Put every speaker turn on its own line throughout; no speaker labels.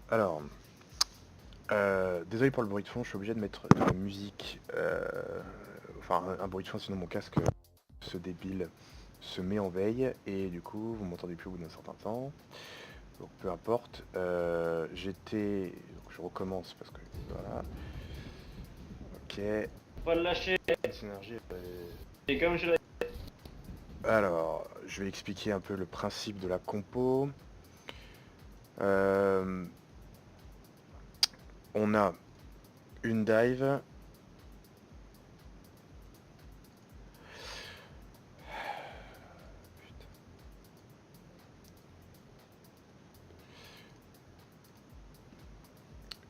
Alors, désolé pour le bruit de fond, je suis obligé de mettre de la musique, enfin un bruit de fond, sinon mon casque, ce débile, se met en veille, et du coup, vous m'entendez plus au bout d'un certain temps. Donc peu importe. J'étais... Donc je recommence parce que... Voilà. Ok.
Pas le lâcher.
Synergie.
Et comme je l'ai.
Alors, je vais expliquer un peu le principe de la compo. Euh, on a une dive.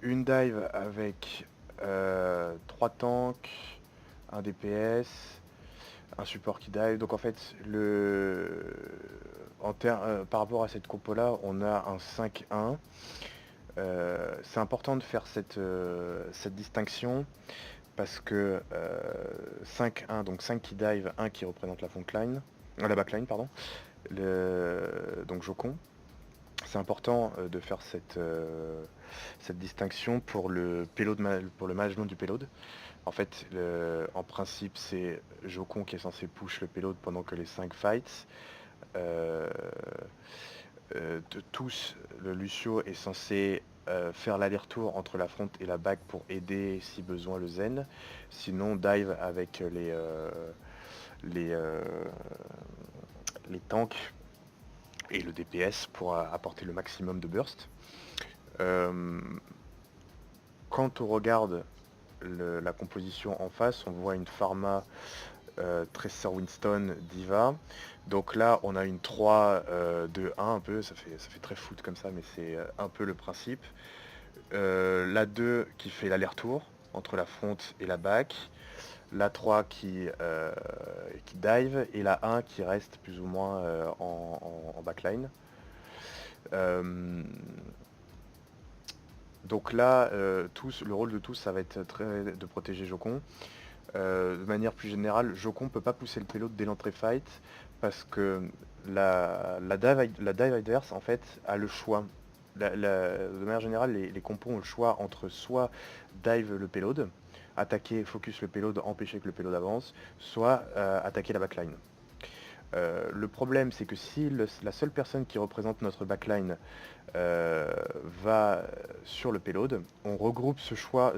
Une dive avec 3 tanks, un DPS, un support qui dive. Donc en fait, par rapport à cette compo là, on a un 5-1. C'est important de faire cette distinction parce que 5-1, donc 5 qui dive, 1 qui représente la frontline, la backline, pardon, donc Jocon. C'est important de faire cette distinction pour pour le management du payload. En fait, en principe, c'est Jocon qui est censé push le payload pendant que les 5 fights. Euh, tous, le Lucio est censé faire l'aller-retour entre la front et la back pour aider si besoin le Zen. Sinon, dive avec les, euh, les tanks et le DPS pour apporter le maximum de burst. Euh, Quand on regarde la composition en face, on voit une pharma Tracer Winston Diva. Donc là, on a une 3 2-1 un peu, ça fait très foot comme ça, mais c'est un peu le principe. La 2 qui fait l'aller-retour entre la front et la back. La 3 qui dive et la 1 qui reste plus ou moins en backline. Euh, donc là, le rôle de tous, ça va être de protéger Jocon. De manière plus générale, Jocon peut pas pousser le payload dès l'entrée fight parce que la dive adverse en fait a le choix. De manière générale, les compos ont le choix entre soit dive le payload, attaquer, focus le payload, empêcher que le payload avance, soit attaquer la backline. Le problème, c'est que si la seule personne qui représente notre backline euh, va sur le payload, on regroupe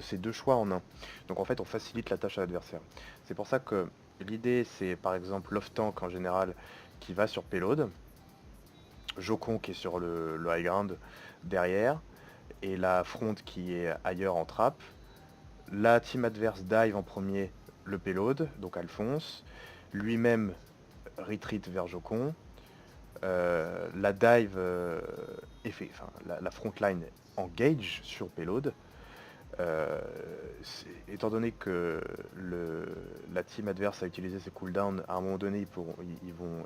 ces deux choix en un. Donc en fait, on facilite la tâche à l'adversaire. C'est pour ça que l'idée, c'est par exemple l'off-tank en général qui va sur payload, Jocon qui est sur le high ground derrière, et la front qui est ailleurs en trap. La team adverse dive en premier le payload, donc Alphonse. Lui-même retreat vers Jocon. La dive enfin, la frontline engage sur payload. Étant donné que la team adverse a utilisé ses cooldowns, à un moment donné,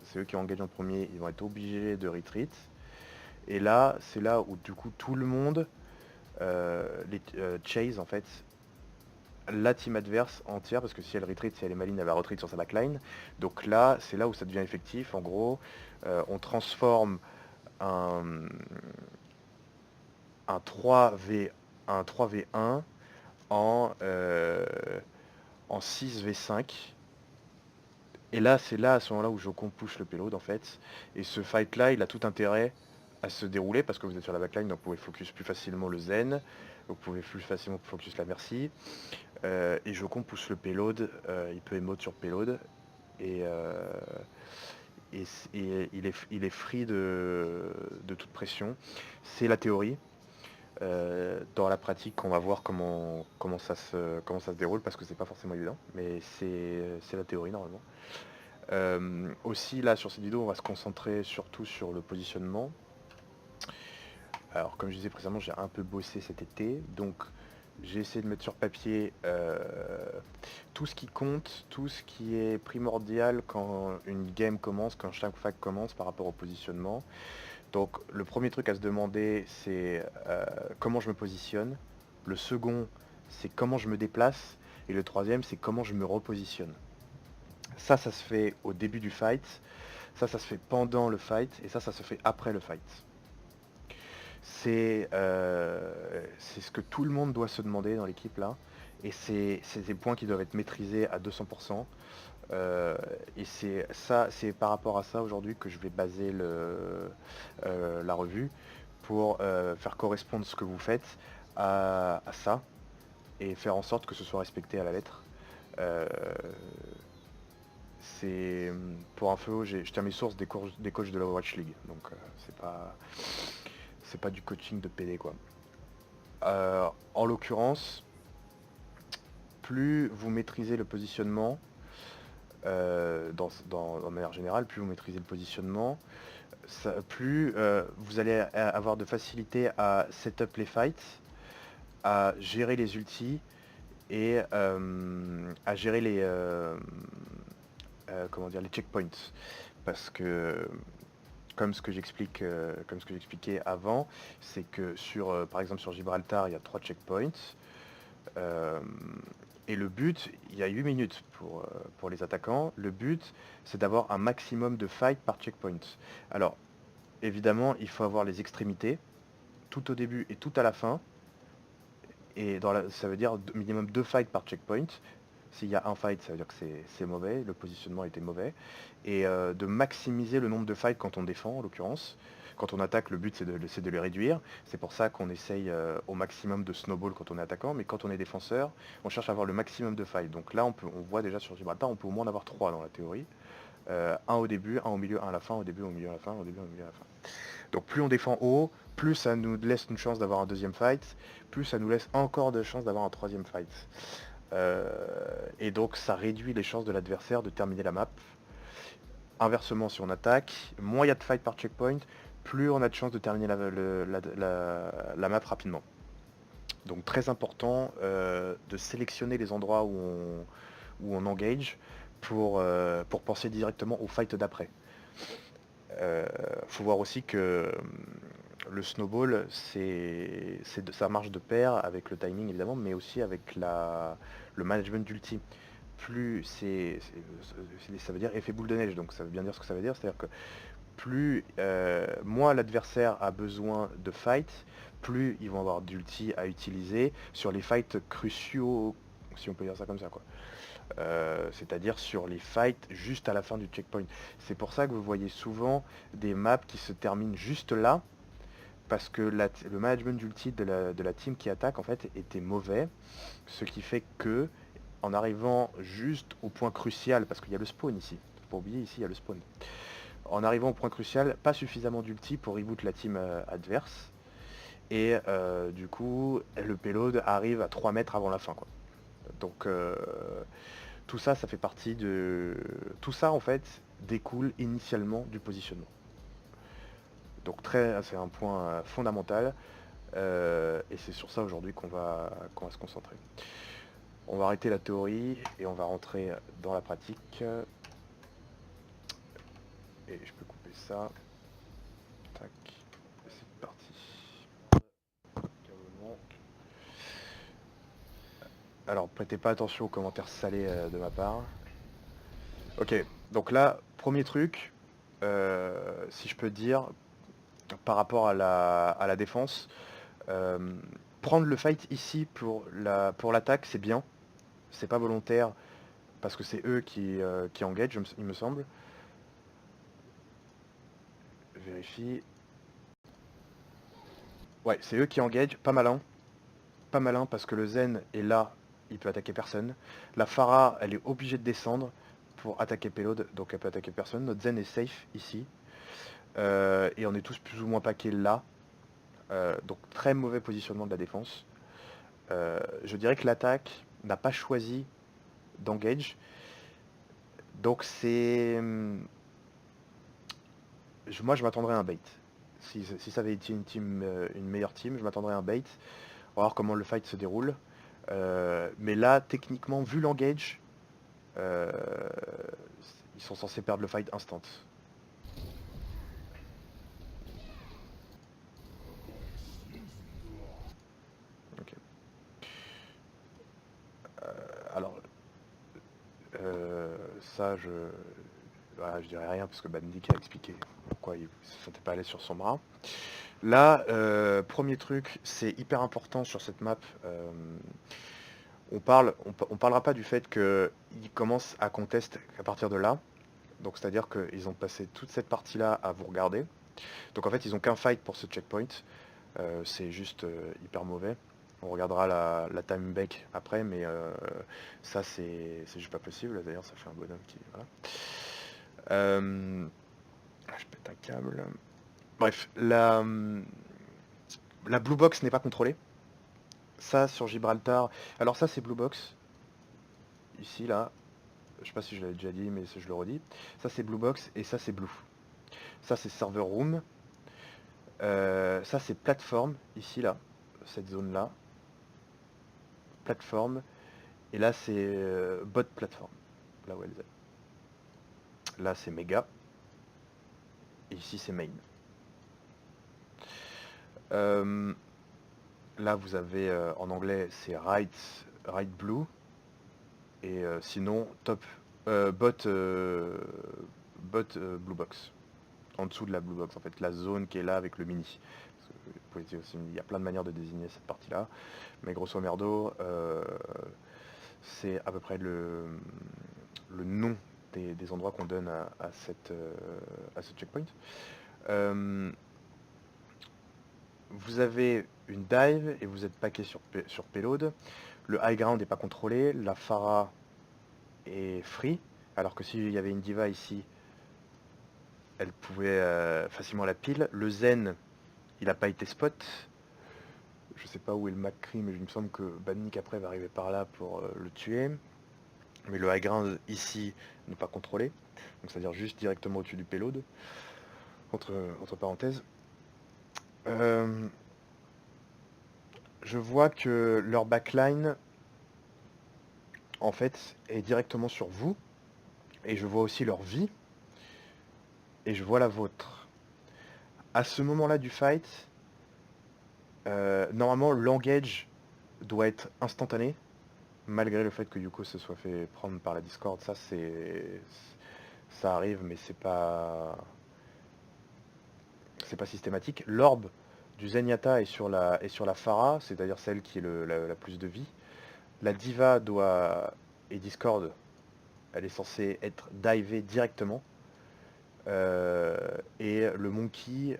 c'est eux qui engagent en premier, ils vont être obligés de retreat. Et là, c'est là où du coup tout le monde chase en fait la team adverse entière, parce que si elle retreat, si elle est maligne, elle va retreat sur sa backline. Donc là, c'est là où ça devient effectif. En gros, on transforme un, un 3v, un 3v1 en 6v5. Et là, c'est là, à ce moment-là, où Jocon push le payload, en fait. Et ce fight-là, il a tout intérêt à se dérouler, parce que vous êtes sur la backline, donc vous pouvez focus plus facilement le Zen, vous pouvez plus facilement focus la Mercy. Et Jocon pousse le payload, il peut emote sur payload, et, il est free de toute pression. C'est la théorie. Dans la pratique, on va voir comment ça se déroule parce que c'est pas forcément évident, mais c'est la théorie normalement. Aussi, là, sur cette vidéo, on va se concentrer surtout sur le positionnement. Alors, comme je disais précédemment, j'ai un peu bossé cet été, donc j'ai essayé de mettre sur papier tout ce qui compte, tout ce qui est primordial quand une game commence, quand chaque fac commence par rapport au positionnement. Donc le premier truc à se demander, c'est comment je me positionne. Le second, c'est comment je me déplace. Et le troisième, c'est comment je me repositionne. Ça se fait au début du fight. Ça se fait pendant le fight. Et ça se fait après le fight. C'est ce que tout le monde doit se demander dans l'équipe là. Et c'est des points qui doivent être maîtrisés à 200%. Et c'est par rapport à ça aujourd'hui que je vais baser la revue pour faire correspondre ce que vous faites à ça et faire en sorte que ce soit respecté à la lettre. Euh, pour info, je tiens mes sources des coachs de la Overwatch League, donc c'est pas du coaching de PD quoi. En l'occurrence, plus vous maîtrisez le positionnement, de manière générale, plus vous maîtrisez le positionnement, plus vous allez avoir de facilité à setup les fights, à gérer les ultis et à gérer comment dire, les checkpoints. Parce que comme ce que j'expliquais avant, c'est que par exemple sur Gibraltar, il y a 3 checkpoints. Et le but, il y a 8 minutes pour les attaquants. Le but, c'est d'avoir un maximum de fight par checkpoint. Alors, évidemment, il faut avoir les extrémités, tout au début et tout à la fin. Et ça veut dire minimum 2 fights par checkpoint. S'il y a un fight, ça veut dire que c'est mauvais, le positionnement était mauvais. Et de maximiser le nombre de fights quand on défend, en l'occurrence. Quand on attaque, le but c'est de les réduire. C'est pour ça qu'on essaye au maximum de snowball quand on est attaquant, mais quand on est défenseur, on cherche à avoir le maximum de fights. Donc là, on voit déjà sur Gibraltar, on peut au moins en avoir 3 dans la théorie. Un au début, un au milieu, un à la fin, au début, au milieu, à la fin, au début, au milieu, à la fin. Donc plus on défend haut, plus ça nous laisse une chance d'avoir un deuxième fight, plus ça nous laisse encore de chances d'avoir un troisième fight. Et donc ça réduit les chances de l'adversaire de terminer la map. Inversement, si on attaque, moins il y a de fight par checkpoint, plus on a de chances de terminer la map rapidement. Donc très important de sélectionner les endroits où on engage pour penser directement au fight d'après. Faut voir aussi que le snowball, ça marche de pair avec le timing évidemment, mais aussi avec le management d'ulti. Plus ça veut dire effet boule de neige, donc ça veut bien dire ce que ça veut dire, c'est-à-dire que moins l'adversaire a besoin de fight, plus ils vont avoir d'ulti à utiliser sur les fights cruciaux, si on peut dire ça comme ça quoi. C'est-à-dire sur les fights juste à la fin du checkpoint. C'est pour ça que vous voyez souvent des maps qui se terminent juste là, parce que le management d'ulti de la team qui attaque en fait était mauvais, ce qui fait que en arrivant juste au point crucial, parce qu'il y a le spawn ici, faut pas oublier ici il y a le spawn. En arrivant au point crucial, pas suffisamment d'ulti pour reboot la team adverse, et du coup le payload arrive à 3 mètres avant la fin quoi. Donc tout ça, ça fait partie de... Tout ça, en fait, découle initialement du positionnement. Donc c'est un point fondamental. Et c'est sur ça aujourd'hui qu'on va se concentrer. On va arrêter la théorie et on va rentrer dans la pratique. Et je peux couper ça. Tac. C'est parti. Alors, prêtez pas attention aux commentaires salés de ma part. Ok, donc là, premier truc, si je peux dire, par rapport à la défense, prendre le fight ici pour l'attaque, c'est bien. C'est pas volontaire, parce que c'est eux qui engage, il me semble. Vérifie. Ouais, c'est eux qui engage, pas malin. Pas malin, parce que le Zen est là, il peut attaquer personne. La Pharah, elle est obligée de descendre pour attaquer Payload, donc elle peut attaquer personne. Notre Zen est safe ici. Et on est tous plus ou moins paqués là. Donc très mauvais positionnement de la défense. Je dirais que l'attaque n'a pas choisi d'engage. Donc moi je m'attendrais à un bait. Si ça avait été une meilleure team, je m'attendrais à un bait. On va voir comment le fight se déroule. Mais là, techniquement, vu l'engage, ils sont censés perdre le fight instant. Ok. Alors, ça, voilà, je dirais rien parce que Bandic a expliqué pourquoi il ne se sentait pas à l'aise sur son bras. Là, premier truc, c'est hyper important sur cette map. On parlera pas du fait qu'ils commencent à contest à partir de là. Donc c'est-à-dire qu'ils ont passé toute cette partie-là à vous regarder. Donc en fait, ils ont qu'un fight pour ce checkpoint. C'est juste hyper mauvais. On regardera la time back après, mais ça c'est juste pas possible. D'ailleurs, ça fait un bonhomme qui... Voilà. Je pète un câble. Bref, la blue box n'est pas contrôlée. Ça, sur Gibraltar... Alors ça, c'est blue box. Ici, là. Je sais pas si je l'avais déjà dit, mais je le redis. Ça, c'est blue box et ça, c'est blue. Ça, c'est server room. Ça, c'est plateforme, ici, là. Cette zone-là. Plateforme. Et là, c'est bot plateforme. Là où elle est. Là, c'est méga. Et ici, c'est main. Là, vous avez, en anglais, c'est right blue. Et sinon, top bot blue box. En dessous de la blue box, en fait, la zone qui est là avec le mini. Il y a plein de manières de désigner cette partie-là. Mais grosso merdo, c'est à peu près le nom des endroits qu'on donne à ce checkpoint. Vous avez une dive et vous êtes paqué sur payload. Le high ground n'est pas contrôlé. La Pharah est free. Alors que s'il y avait une diva ici, elle pouvait facilement la pile. Le Zen, il n'a pas été spot. Je sais pas où est le McCree, mais il me semble que Badnik après va arriver par là pour le tuer. Mais le high ground ici n'est pas contrôlé. Donc c'est-à-dire juste directement au-dessus du payload. Entre parenthèses. Je vois que leur backline, en fait, est directement sur vous. Et je vois aussi leur vie. Et je vois la vôtre. À ce moment-là du fight, normalement, l'engage doit être instantané. Malgré le fait que Yuko se soit fait prendre par la Discord. Ça arrive, mais c'est pas systématique. L'orbe du Zenyatta est sur la Pharah, c'est-à-dire celle qui est la plus de vie. La Diva et Discord, elle est censée être divée directement. Et le Monkey,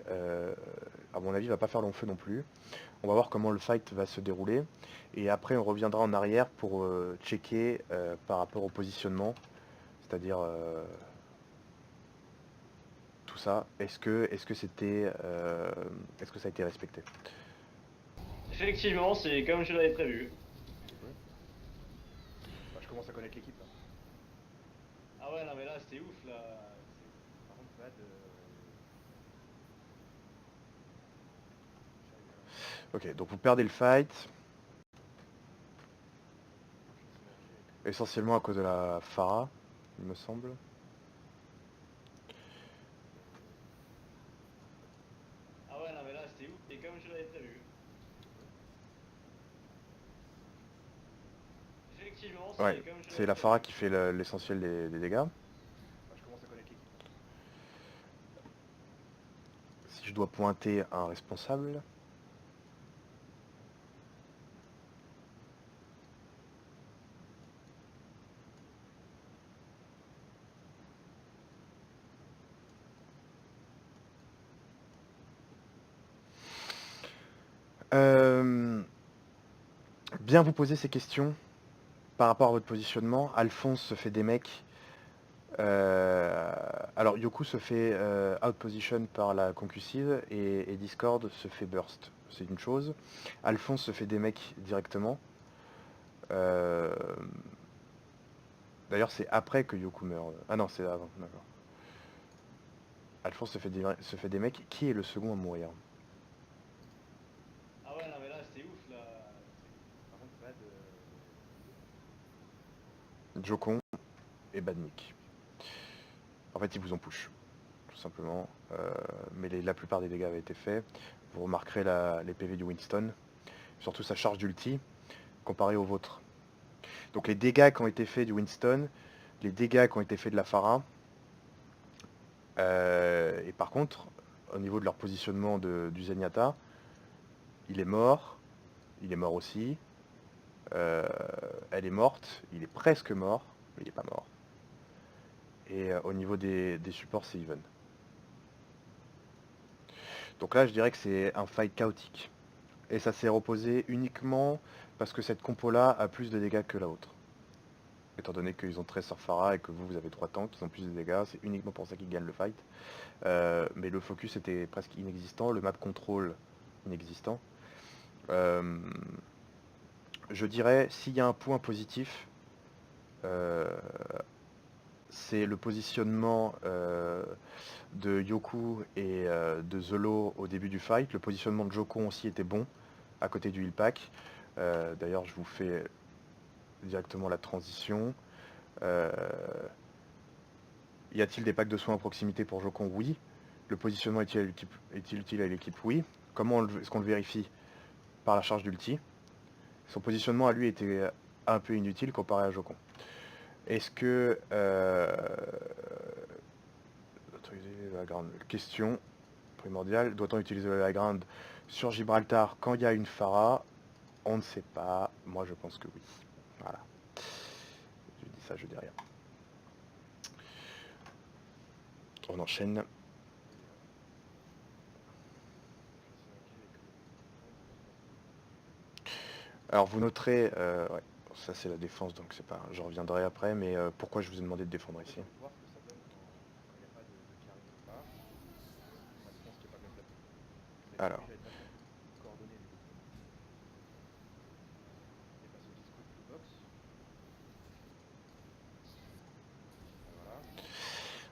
à mon avis, va pas faire long feu non plus. On va voir comment le fight va se dérouler. Et après, on reviendra en arrière pour checker par rapport au positionnement. C'est-à-dire tout ça. Est-ce que c'était, est-ce que ça a été respecté?
Effectivement, c'est comme je l'avais prévu.
Bah, je commence à connaître l'équipe là.
Ah ouais, non mais là, c'était ouf, là.
Par contre, Bad, Ok, donc vous perdez le fight. Essentiellement à cause de la Pharah, il me semble.
Ah ouais, non mais là, c'était ouf, c'est comme je l'avais prévu. Effectivement, c'est
Ouais,
comme je
c'est
l'avais
la
prévu.
Pharah qui fait l'essentiel des dégâts. Bah, je commence à connaître l'équipe. Si je dois pointer un responsable. Bien vous poser ces questions par rapport à votre positionnement. Alphonse se fait des mecs. Alors Yoku se fait outposition par la concussive et Discord se fait burst. C'est une chose. Alphonse se fait des mecs directement. Euh, D'ailleurs c'est après que Yoku meurt. Ah non c'est avant, d'accord. Alphonse se fait des mecs. Qui est le second à mourir?
Ah ouais, non mais là, c'était ouf, là.
Par contre, Bad, Jokon et Badnik. En fait, ils vous ont push, tout simplement. Mais la plupart des dégâts avaient été faits. Vous remarquerez les PV du Winston, surtout sa charge d'ulti, comparée aux vôtres. Donc les dégâts qui ont été faits du Winston, les dégâts qui ont été faits de la Pharah, et par contre, au niveau de leur positionnement du Zenyatta. Il est mort aussi. Elle est morte, il est presque mort, mais il n'est pas mort. Et au niveau des supports, c'est even. Donc là, je dirais que c'est un fight chaotique. Et ça s'est reposé uniquement parce que cette compo-là a plus de dégâts que la autre. Étant donné qu'ils ont 13 Surfara et que vous avez 3 tanks qui ont plus de dégâts, c'est uniquement pour ça qu'ils gagnent le fight. Mais le focus était presque inexistant, le map control inexistant. Je dirais, s'il y a un point positif, c'est le positionnement de Yoku et de Zolo au début du fight. Le positionnement de Jokon aussi était bon, à côté du heal pack. D'ailleurs, je vous fais directement la transition. Y a-t-il des packs de soins à proximité pour Jokon? Oui. Le positionnement est-il utile à l'équipe? Oui. Comment est-ce qu'on le vérifie? Par la charge d'ulti. Son positionnement à lui était un peu inutile comparé à Jokon. Est-ce que... autoriser la grande question primordiale. Doit-on utiliser la grande sur Gibraltar quand il y a une Pharah? On ne sait pas. Moi, je pense que oui. Voilà. Je dis ça, je dis rien. On enchaîne. Alors, vous noterez... ouais, ça, c'est la défense, donc c'est pas... Je reviendrai après, mais pourquoi je vous ai demandé de défendre ici? Alors...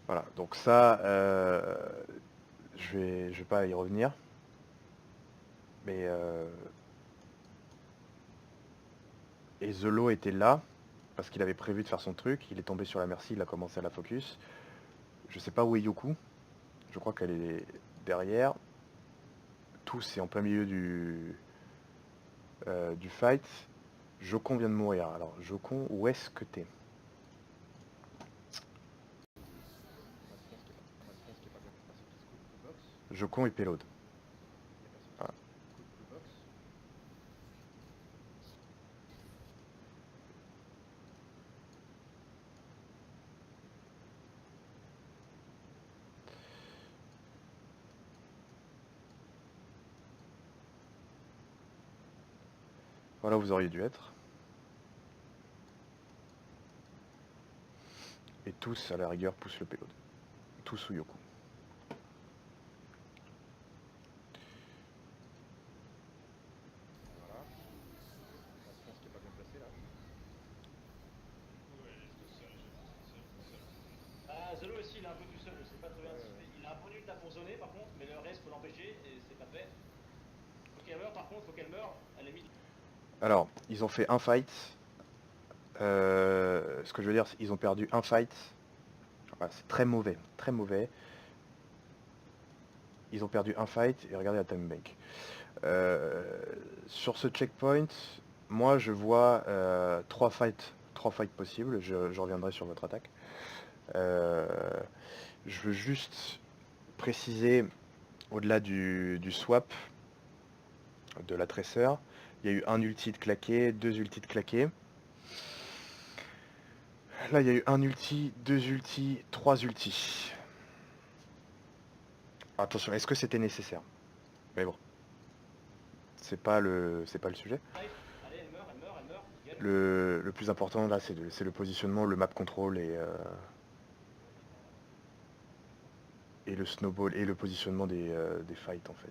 Voilà, donc ça, je vais pas y revenir. Mais... Et Zolo était là, parce qu'il avait prévu de faire son truc. Il est tombé sur la Mercy, il a commencé à la focus. Je sais pas où est Yoku. Je crois qu'elle est derrière. Tous, c'est en plein milieu du fight. Jokon vient de mourir. Alors, Jokon, où est-ce que t'es? Jokon et Payload. Voilà. Voilà où vous auriez dû être. Et tous, à la rigueur, poussent le Payload. Tous ou Yoku.
Ah, Zolo aussi, il est un peu tout seul, je sais pas très bien ce qu'il fait. Il a un bon ult à fonctionner par contre, mais le reste, faut l'empêcher et c'est pas fait. Faut qu'elle meure par contre, faut qu'elle meure. Elle est mise.
Alors, ils ont fait un fight. Ce que je veux dire, c'est qu'ils ont perdu un fight. Voilà, c'est très mauvais, très mauvais. Ils ont perdu un fight et regardez la time bank. Sur ce checkpoint, moi je vois 3 fights possibles. Je reviendrai sur votre attaque. Je veux juste préciser, au-delà du swap de la tresseur, il y a eu un ulti de claqué, 2 ultis de claqué. Là, il y a eu un ulti, 2 ultis, 3 ultis. Attention, est-ce que c'était nécessaire? Mais bon, c'est pas le sujet.
Allez, elle meurt, elle meurt, elle meurt. Nickel.
Le plus important là, c'est le positionnement, le map control et le snowball et le positionnement des fights en fait.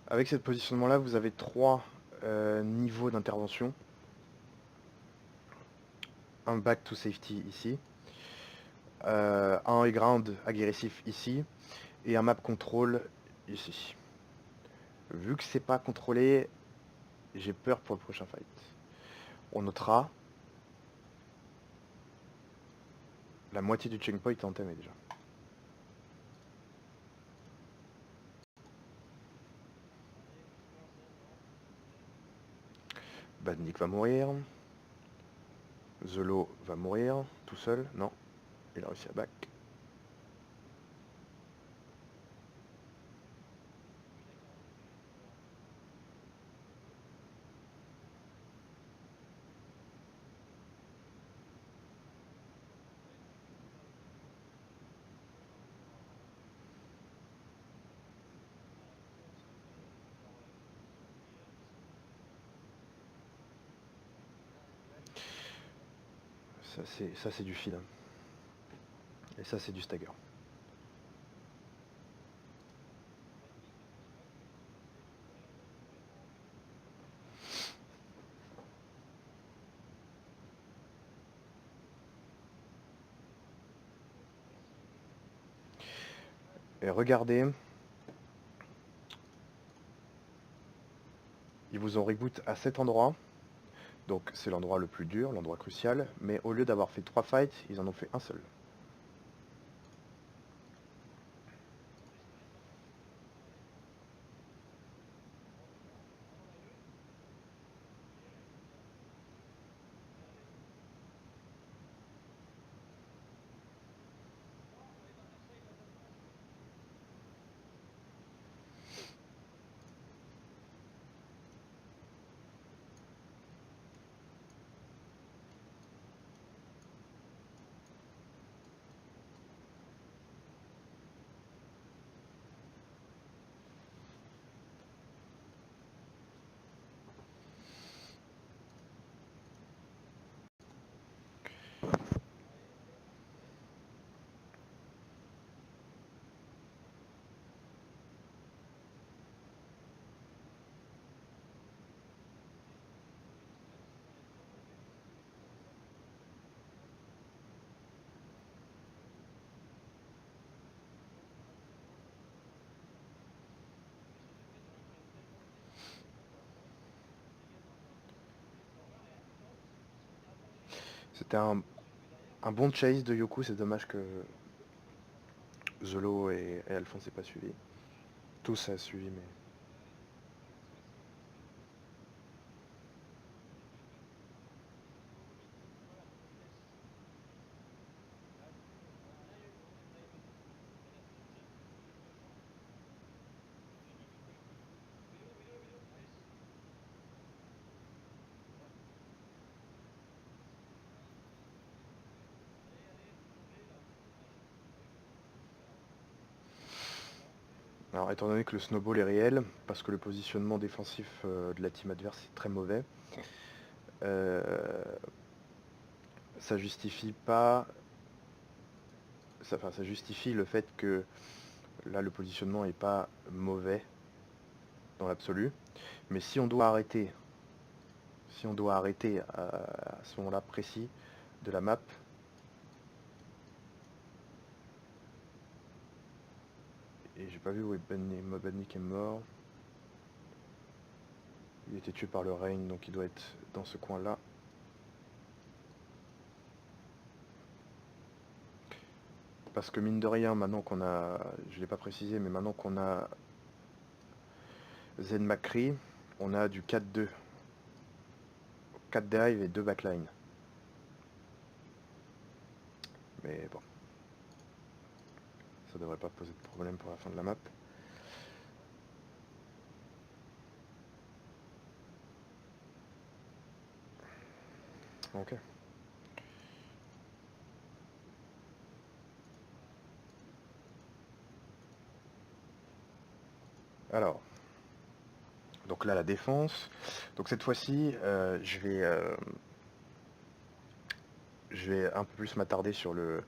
Avec ce positionnement là, vous avez 3 niveau d'intervention. Un back to safety ici. Un high ground agressif ici. Et un map control ici. Vu que c'est pas contrôlé, j'ai peur pour le prochain fight. On notera la moitié du checkpoint est entamé déjà. Badnik va mourir. Zolo va mourir tout seul. Non, il a réussi à back. Ça c'est du fil. Et ça c'est du stagger. Et regardez, ils vous ont reboot à cet endroit. Donc c'est l'endroit le plus dur, l'endroit crucial. Mais au lieu d'avoir fait 3 fights, ils en ont fait un seul. C'était un bon chase de Yoku, c'est dommage que Zolo et Alphonse n'aient pas suivi. Tous a suivi, mais... Alors étant donné que le snowball est réel, parce que le positionnement défensif de la team adverse est très mauvais, euh, ça justifie pas... ça justifie le fait que là le positionnement est pas mauvais dans l'absolu. Mais si on doit arrêter à ce moment-là précis de la map, et j'ai pas vu où Badnik est mort. Il a été tué par le Rain, donc il doit être dans ce coin-là. Parce que mine de rien, maintenant qu'on a, je l'ai pas précisé, mais maintenant qu'on a Zen McCree, on a du 4-2. 4 dive et 2 backline. Mais bon. Ça devrait pas poser de problème pour la fin de la map. Ok. Alors. Donc là la défense. Donc cette fois-ci, je vais un peu plus m'attarder sur le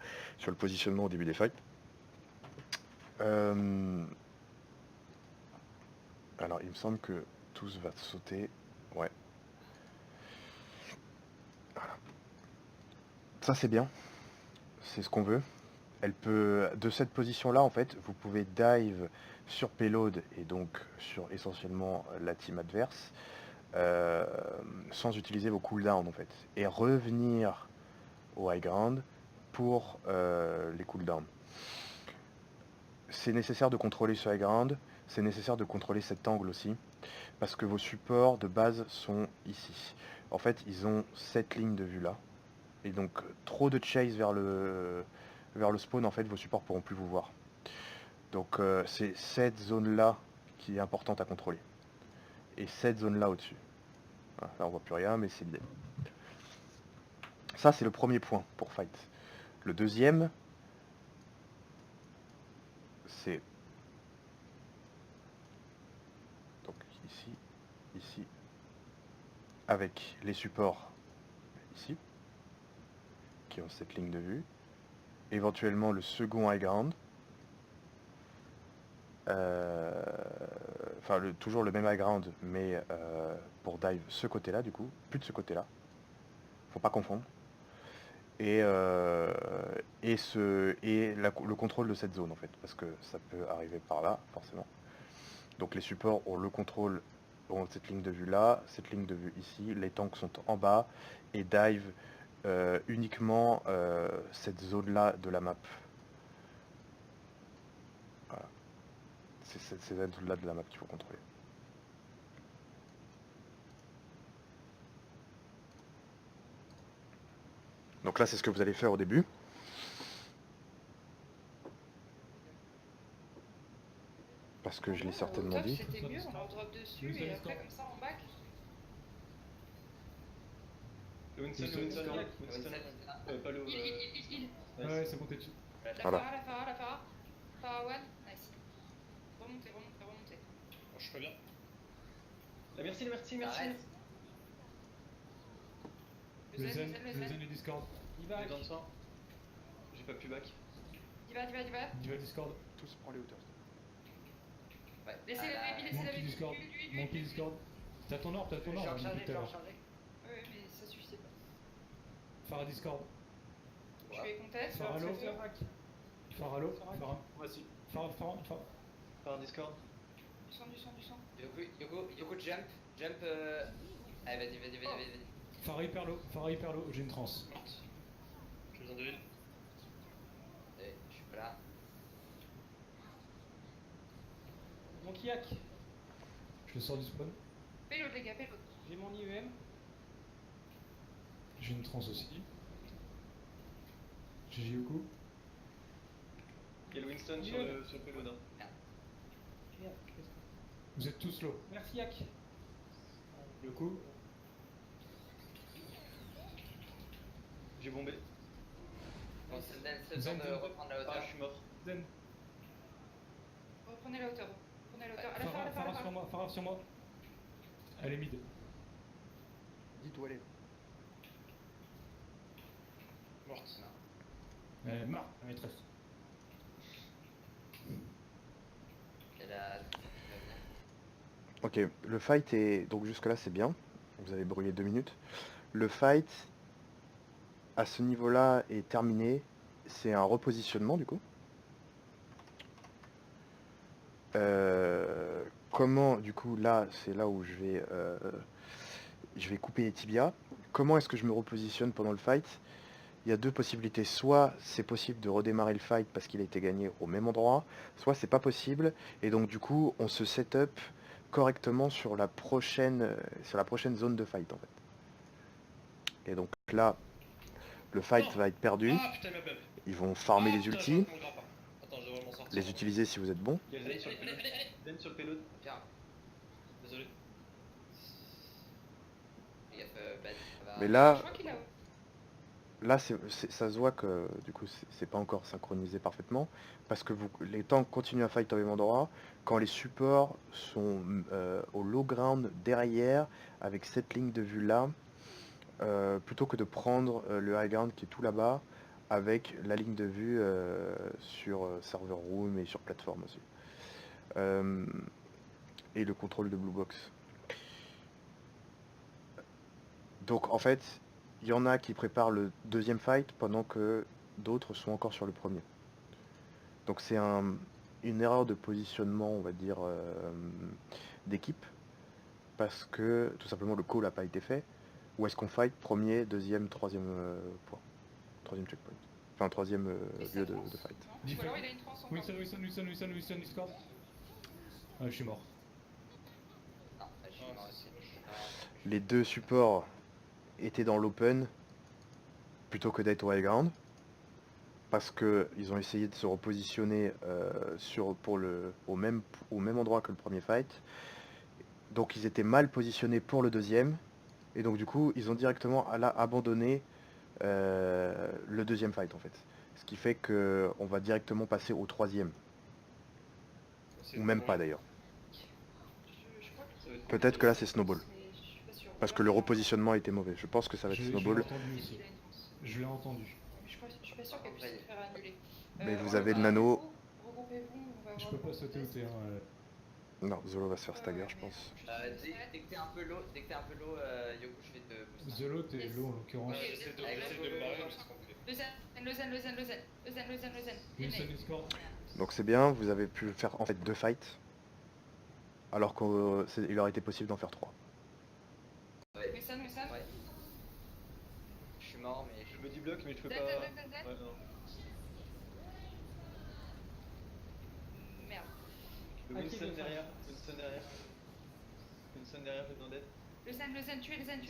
positionnement au début des fights. Alors il me semble que tous va sauter. Ouais. Ça c'est bien, c'est ce qu'on veut. Elle peut, de cette position-là, en fait, vous pouvez dive sur payload et donc sur essentiellement la team adverse euh, sans utiliser vos cooldowns en fait et revenir au high ground pour les cooldowns. C'est nécessaire de contrôler ce high ground, c'est nécessaire de contrôler cet angle aussi parce que vos supports de base sont ici. En fait, ils ont cette ligne de vue là et donc trop de chase vers le spawn, en fait, vos supports pourront plus vous voir. Donc c'est cette zone-là qui est importante à contrôler. Et cette zone-là au-dessus. Voilà, là on voit plus rien, mais c'est l'idée. Ça c'est le premier point pour fight. Le deuxième, c'est donc ici, ici, avec les supports ici, qui ont cette ligne de vue. Éventuellement le second high ground. Enfin toujours le même high ground, mais pour dive ce côté-là du coup, plus de ce côté-là. Faut pas confondre. Et le contrôle de cette zone en fait, parce que ça peut arriver par là, forcément. Donc les supports ont le contrôle, ont cette ligne de vue là, cette ligne de vue ici, les tanks sont en bas, et dive uniquement cette zone-là de la map. Voilà. C'est cette zone-là de la map qu'il faut contrôler. Donc là, c'est ce que vous allez faire au début. Parce que je l'ai certainement dit.
C'était mieux, on leur drop dessus et après comme ça on back.
Le Winston, pas le...
Il.
Ouais, c'est monté dessus.
La
Voilà.
Phara. Phara one, nice. Remontez.
Oh, je fais bien. Merci.
Arrête.
Le zen et Discord.
Il va dans le sang. J'ai pas pu back.
Il va.
Il va Discord.
Tous prends les hauteurs.
Ouais, laissez la vie.
Discord. Monkey Discord. T'as ton orbe,
Je vais recharger. Ouais, mais ça suffisait pas.
Phara Discord.
Je vais contest.
Phara low. Phara low.
Voici.
Phara.
Par Discord.
Du sang.
Yoko, jump. Allez, vas-y.
Phara hyper low. J'ai une trance.
J'ai besoin de heal.
Je suis pas là.
Mon Kiak,
Je le sors du spawn.
Payload les gars, payload.
j'ai mon IEM.
J'ai une trance aussi. GG Yoko.
Il y a le Winston sur le payload.
Merde, qu'est-ce que-
Vous êtes tous low.
Merci Yak.
Yoko.
J'ai bombé.
Bon, c'est le temps de reprendre la
Ah,
hauteur.
je suis mort.
Zen.
Reprenez la hauteur. À la Phara.
Phara sur moi. Elle est mid.
Dites où elle est.
Morte.
Elle est marre, la maîtresse.
Elle a...
Ok, le fight est... Donc jusque là c'est bien. Vous avez brouillé 2 minutes. Le fight, à ce niveau-là, est terminé. C'est un repositionnement du coup. Comment, du coup, là, c'est là où je vais couper les tibias. Comment est-ce que je me repositionne pendant le fight? Il y a deux possibilités. Soit c'est possible de redémarrer le fight parce qu'il a été gagné au même endroit, soit c'est pas possible. Et donc du coup, on se set up correctement sur la prochaine zone de fight en fait. Et donc là, le fight va être perdu.
Ah putain, ma bub.
Ils vont farmer les ultis,
Attends, je vais m'en sortir.
les utiliser si vous êtes bon.
Il y a le Zen sur le payload. Zen sur le payload.
Tiens,
Désolé.
fais gaffe, Ben, ça va.
Mais
Je
là,
crois qu'il a.
là ça se voit que du coup c'est pas encore synchronisé parfaitement parce que les tanks continuent à fight au même endroit quand les supports sont au low ground derrière avec cette ligne de vue là plutôt que de prendre le high ground qui est tout là-bas avec la ligne de vue sur server room et sur plateforme aussi. Et le contrôle de blue box. Donc en fait, il y en a qui préparent le deuxième fight pendant que d'autres sont encore sur le premier. Donc c'est une erreur de positionnement, on va dire, d'équipe, parce que tout simplement le call n'a pas été fait. Où est-ce qu'on fight premier, deuxième, troisième point, troisième checkpoint, enfin troisième
Et ça
lieu de
trans,
fight.
non Ou alors il a une trans encore.
Wilson, Discord. Je suis mort.
Non, je suis mort aussi.
Les deux supports étaient dans l'open plutôt que d'être au high ground, parce qu'ils ont essayé de se repositionner au même endroit que le premier fight. Donc ils étaient mal positionnés pour le deuxième, et donc du coup ils ont directement abandonné le deuxième fight en fait. Ce qui fait qu'on va directement passer au troisième, ou même pas d'ailleurs.
Je crois que
Ça va être
Peut-être que là c'est snowball,
mais je suis pas sûre.
parce que le repositionnement était mauvais. Je pense que ça va être
Je l'ai
snowball.
entendu
Il
aussi.
a une trans.
Je l'ai entendu.
Mais je suis pas sûre qu'elle puisse se faire annuler.
Mais vous avez le nano.
Regroupez-vous, on va
Je
voir
peux pas
le
sauter au
test.
T1.
Non, Zolo va se faire stagger je pense.
Dès que t'es un peu low, Yoku, je vais te booster.
Zolo, t'es low en l'occurrence.
Ok,
J'essaie de
Avec
j'essaie de me barrer, mais c'est compliqué.
Lausanne.
Wilson, Discord.
Donc c'est bien, vous avez pu faire en fait 2 fights, alors qu'il aurait été possible d'en faire 3.
Ouais.
Lausanne.
Ouais. Je suis mort, mais
Je me dis bloc, mais je peux pas.
Zen.
Ouais, non.
Merde.
Le
Ah, qui
Winston
veut
derrière. Winston derrière, faites d'endette.
Lausanne, tuez Lausanne.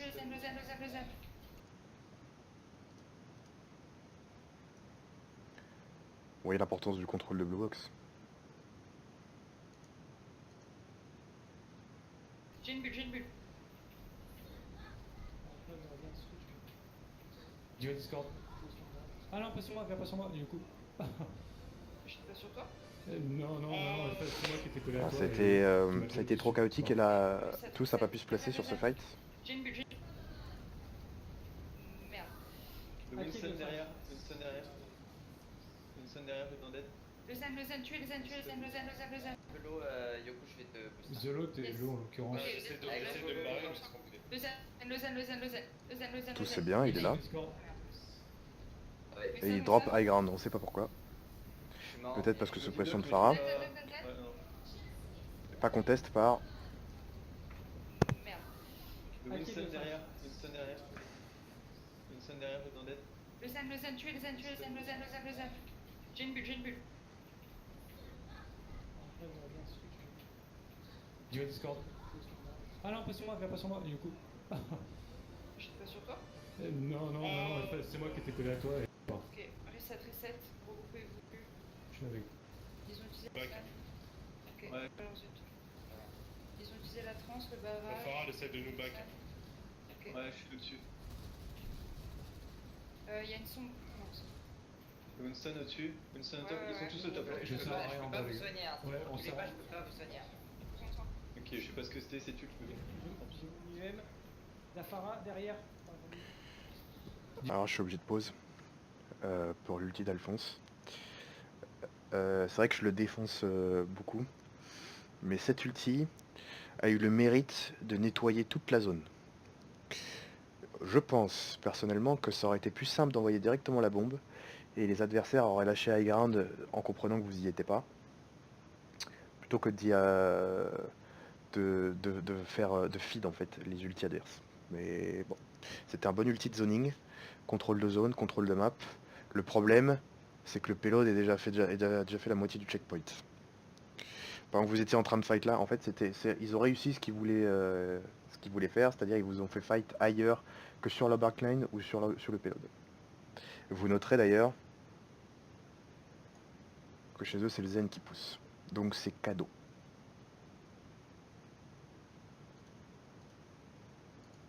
Vous voyez l'importance du contrôle de Blue Box.
J'ai une bulle.
Dis Discord. Ah non, pas sur moi, viens pas sur moi, du coup.
Je suis pas sur toi.
Non, en fait, c'est moi qui étais collé à toi.
Ça a été trop chaotique et là, tous n'a pas pu se placer sur ce fight.
J'ai une bulle. Merde.
Le
Ah, qui
Winston
veut
derrière. Winston derrière, faites d'endette.
Lausanne, tuez Lausanne.
un peu low, Yoku, je vais te booster.
Zolo, t'es low en l'occurrence.
Ok.
J'essaie de me barrer, mais c'est compliqué.
Lausanne.
Tout c'est bien, il est là.
Discord.
Ouais.
Et il drop high ground, on sait pas pourquoi.
Je suis mort.
Peut-être
mais-
parce que
Je
sous
me dis
pression de
bloc,
Farah.
mais je peux pas-
Zen.
Ouais, non.
Pas conteste par
Merde.
Le
Ah, qui
Winston
veut
derrière. Winston derrière, faites d'endette.
Lausanne, tuez Lausanne. J'ai une bulle.
Dis Discord. Ah non, pas sur moi, viens pas sur moi, du coup.
Je suis pas sur toi.
Non, en fait, c'est moi qui étais collé à toi.
Ok, reset. Regroupez-vous.
Je suis avec.
Ils ont utilisé
Back.
ça. Ok,
Ouais.
alors zut. Ils ont utilisé la trans, le bavard.
Farah essaie de nous back.
Ok.
Ouais, je suis au-dessus.
Il y a une sombre. Non, c'est-
Le Winston au-dessus. Winston au top.
Ouais,
Ils sont tous au top.
ouais.
là.
Je
Je
peux
sers
pas,
à
je
rien
peux
en
pas
bas,
vous
les gars.
soigner. Hein.
Ouais, on
Vous
sert
pas,
à
je peux pas vous soigner.
Concentre.
Ok, je sais pas ce que c'était, c'est tu le peux.
J'ai mon UM. La Farah derrière.
Alors je suis obligé de pause pour l'ulti d'Alphonse. C'est vrai que je le défonce beaucoup, mais cet ulti a eu le mérite de nettoyer toute la zone. Je pense personnellement que ça aurait été plus simple d'envoyer directement la bombe et les adversaires auraient lâché high ground en comprenant que vous y étiez pas, plutôt que de feed en fait les ultis adverses. Mais bon, c'était un bon ulti de zoning, contrôle de zone, contrôle de map. Le problème, c'est que le payload a déjà fait la moitié du checkpoint. Pendant que vous étiez en train de fight là, en fait, ils ont réussi ce qu'ils voulaient faire, c'est-à-dire ils vous ont fait fight ailleurs que sur la backline ou sur le payload. Vous noterez d'ailleurs que chez eux, c'est le Zen qui pousse. Donc c'est cadeau.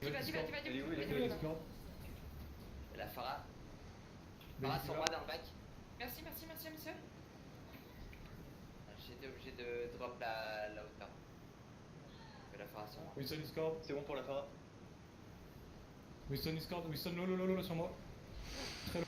Tu vas.
Elle est où, elle est où,
Vas-y.
Discord.
La Farah.
Mais
Farah
dis
sur
là.
moi dans le bac.
Merci, monsieur.
J'étais obligé de drop la hauteur. La Farah sur moi.
Wilson Discord.
C'est bon pour la Farah.
Wilson Discord. Wilson, lolo, sur moi. Très low.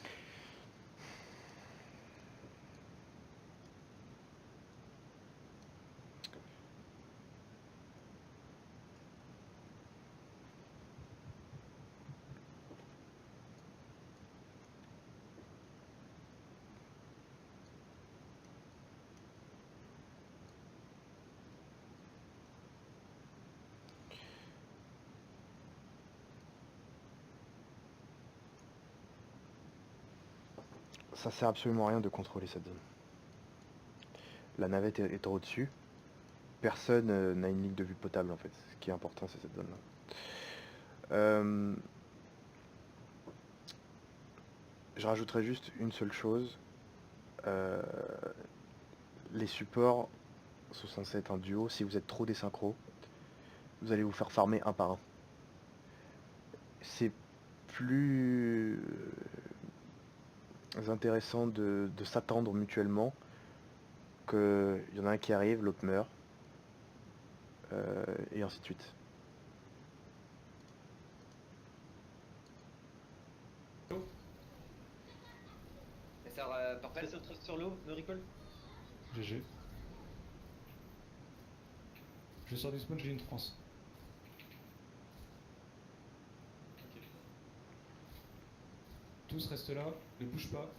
ça sert absolument à rien de contrôler cette zone. La navette est au-dessus. Personne n'a une ligne de vue potable en fait. Ce qui est important, c'est cette zone-là. Je rajouterai juste une seule chose. Les supports sont censés être un duo. Si vous êtes trop désynchro, vous allez vous faire farmer un par un. C'est plus intéressant de s'attendre mutuellement qu'il y en a un qui arrive, l'autre meurt, et ainsi de suite.
Ça sort Purple.
Ça saute sur l'eau, no recall.
GG. Je sors du spawn, j'ai une trance.
Ok.
Tous restent là, ne bouge pas.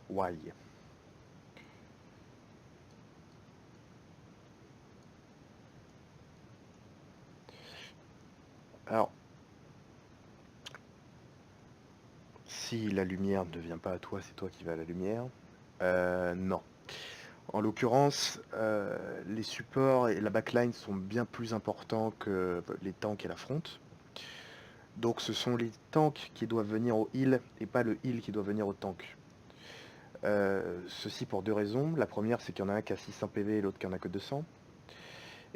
Why? Alors, si la lumière ne devient pas à toi, c'est toi qui vas à la lumière. Non. En l'occurrence, les supports et la backline sont bien plus importants que les tanks et la front. Donc ce sont les tanks qui doivent venir au heal et pas le heal qui doit venir au tank. Ceci pour deux raisons. La première, c'est qu'il y en a un qui a 600 PV et l'autre qui en a que 200.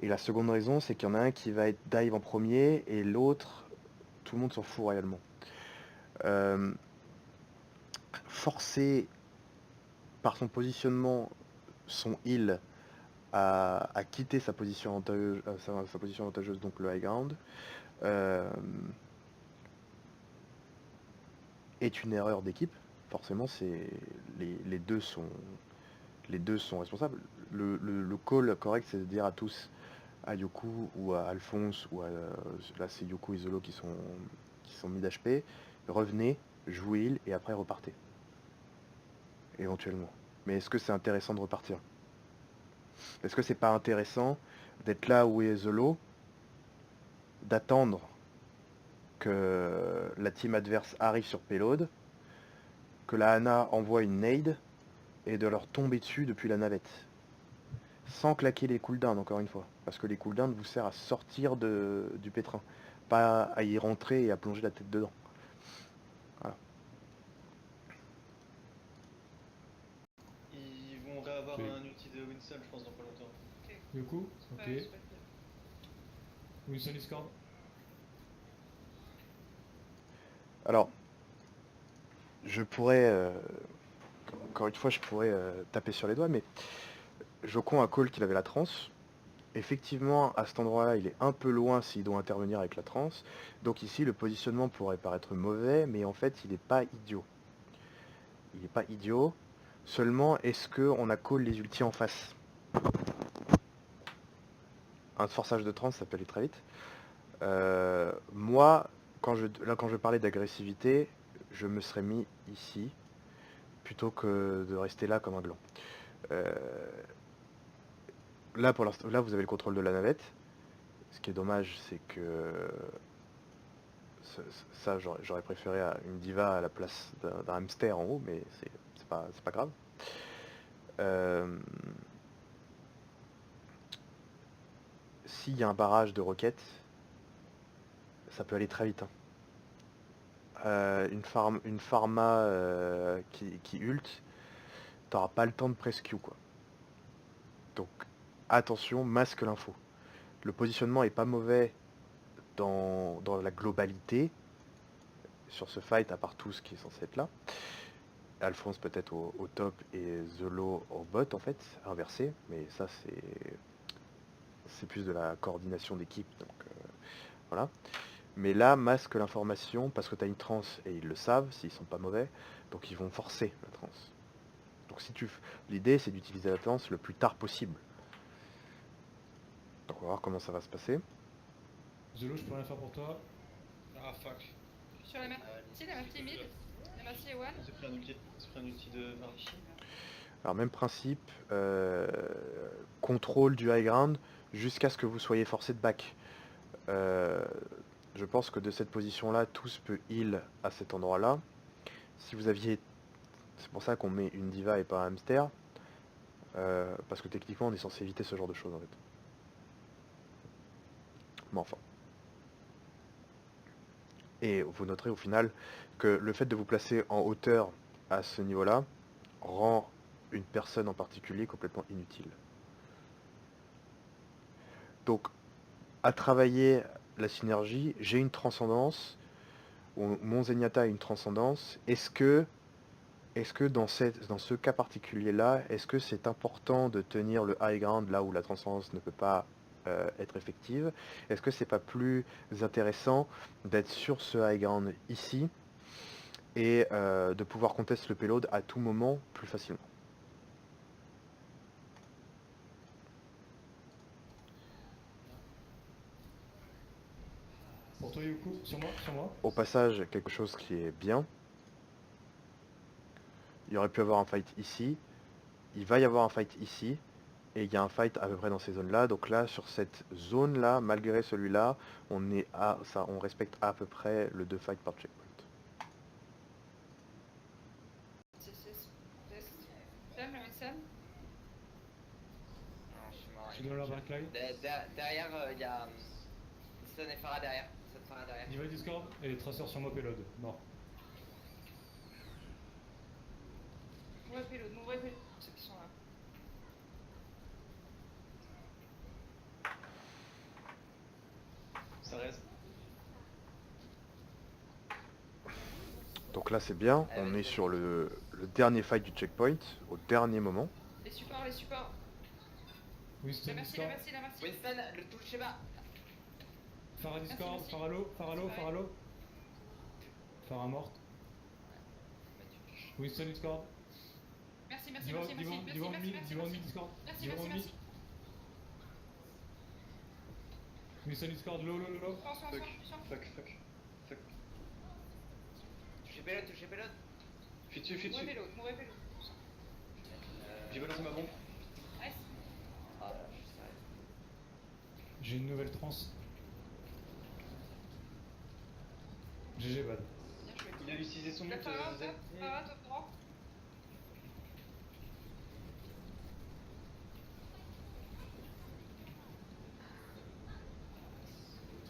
Et la seconde raison, c'est qu'il y en a un qui va être dive en premier et l'autre, tout le monde s'en fout réellement. Forcer par son positionnement son heal à quitter sa position avantageuse, donc le high ground, est une erreur d'équipe. Forcément, les deux sont responsables. Le call correct, c'est de dire à tous, à Yoku ou à Alphonse, ou à, là c'est Yoku et Zolo qui sont mid HP, revenez, jouez heal et après repartez. Éventuellement. Mais est-ce que c'est intéressant de repartir? Est-ce que c'est pas intéressant d'être là où est Zolo, d'attendre que la team adverse arrive sur payload, que la Hana envoie une nade et de leur tomber dessus depuis la navette, sans claquer les cooldowns encore une fois, parce que les cooldowns vous servent à sortir du pétrin, pas à y rentrer et à plonger la tête dedans. Voilà.
Ils vont réavoir
Oui.
un outil de Winston, je pense, dans pas longtemps.
Yoku, ok.
Ouais, je sais pas.
Wilson Discord.
Alors, je pourrais, encore une fois, je pourrais taper sur les doigts, mais Jocon a call qu'il avait la transe. Effectivement, à cet endroit-là, il est un peu loin s'il doit intervenir avec la transe. Donc ici, le positionnement pourrait paraître mauvais, mais en fait, il n'est pas idiot. Il n'est pas idiot. Seulement, est-ce qu'on a call les ultis en face? Un forçage de transe, ça peut aller très vite. Moi, quand je parlais d'agressivité, je me serais mis ici, plutôt que de rester là comme un gland. Là, pour l'instant, là, vous avez le contrôle de la navette. Ce qui est dommage, c'est que ça, j'aurais préféré une diva à la place d'un hamster en haut, mais c'est pas grave. S'il y a un barrage de roquettes, ça peut aller très vite. Une pharma qui ult, t'auras pas le temps de press Q, quoi. Donc attention, masque l'info. Le positionnement est pas mauvais dans la globalité sur ce fight, à part tout ce qui est censé être là. Alphonse peut-être au top et Zolo au bot en fait, inversé, mais ça c'est plus de la coordination d'équipe, donc voilà. Mais là, masque l'information parce que tu as une transe et ils le savent, s'ils sont pas mauvais, donc ils vont forcer la transe. Donc l'idée c'est d'utiliser la transe le plus tard possible. Donc on va voir comment ça va se passer.
Zolo, je peux rien faire pour toi.
Ah fuck.
Je suis sur la Marty mid. La Marty est one.
J'ai pris un outil de Marty.
Alors même principe, contrôle du high ground jusqu'à ce que vous soyez forcé de back. Euh, je pense que de cette position-là, tous peut heal à cet endroit-là. Si vous aviez... C'est pour ça qu'on met une diva et pas un hamster. Parce que techniquement, on est censé éviter ce genre de choses en fait. Mais enfin. Et vous noterez au final que le fait de vous placer en hauteur à ce niveau-là rend une personne en particulier complètement inutile. Donc, à travailler la synergie, j'ai une transcendance, ou mon Zenyatta a une transcendance. Est-ce que dans ce cas particulier-là, est-ce que c'est important de tenir le high ground là où la transcendance ne peut pas être effective? Est-ce que c'est pas plus intéressant d'être sur ce high ground ici et de pouvoir contester le payload à tout moment plus facilement?
Pour toi, Yuku, sur moi, sur moi.
Au passage, quelque chose qui est bien. Il y aurait pu avoir un fight ici. Il va y avoir un fight ici. Et il y a un fight à peu près dans ces zones-là. Donc là, sur cette zone-là, malgré celui-là, on respecte à peu près le 2 fights par checkpoint.
Sam, le Sam.
Non, je suis mort.
Je suis dans leur backline.
Derrière, il y a Winston et Farah derrière. Winston Farah derrière.
Niveau Discord et les traceurs sur moi, payload. Mort.
Mauvais payload, mauvais payload. Ceux qui sont là.
Ça reste.
Donc là, c'est bien. On est sur le dernier fight du checkpoint, au dernier moment.
Les supports, les supports.
Winston
La merci,
Discord.
la merci, la merci.
Winston, le tout le schéma.
Farah Discord,
merci.
Farah low, Farah low,
Ouais.
Farah low. Farah morte. Winston Discord.
Merci, merci,
Divan,
merci, merci,
divan,
merci,
divan
merci,
mid,
merci,
divan
merci.
mid Discord.
Merci,
Divan
merci,
mid.
merci.
Winston Discord, low, low, low, low.
Soin, soin, soin, soin.
Fuck.
Touché payload, touché payload.
Fuis dessus.
Mauvais payload, mauvais payload.
J'ai balancé ma bombe.
Nice.
Ah là, je suis sérieux.
J'ai une nouvelle trans. GG bad.
Bien joué.
Il a utilisé son
La
mute.
Farah,
Zen.
Farah, top droit.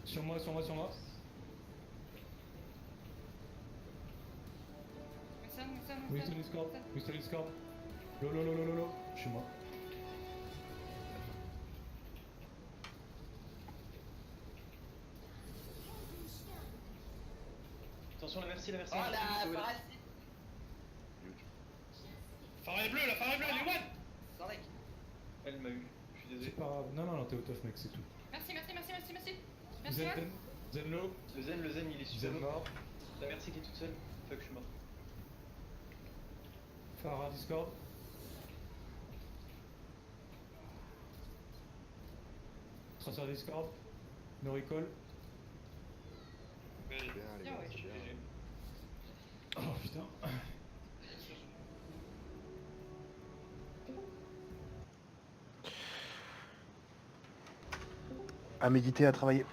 Sur moi, sur moi, sur moi. Winston Discord, Winston Discord. Low, low, low, low, low, low. Je suis mort.
Attention, la merci.
Oh la Farah,
Farah est bleue, la Farah est bleue, elle est one.
sans deck.
Elle m'a eu. Je suis
C'est
désolé.
pas grave. Non, non, non, t'es au tough, mec, c'est tout.
Merci, merci, merci, merci, merci. Merci,
Zen,
Anne.
Zen low.
Le zen, il est super.
Zen mort.
La merci qui est toute seule. Fuck, je suis mort.
Farah Discord. Tracer Discord. No recall.
Bien,
Bien, ouais.
GG.
Oh putain.
À méditer, à travailler.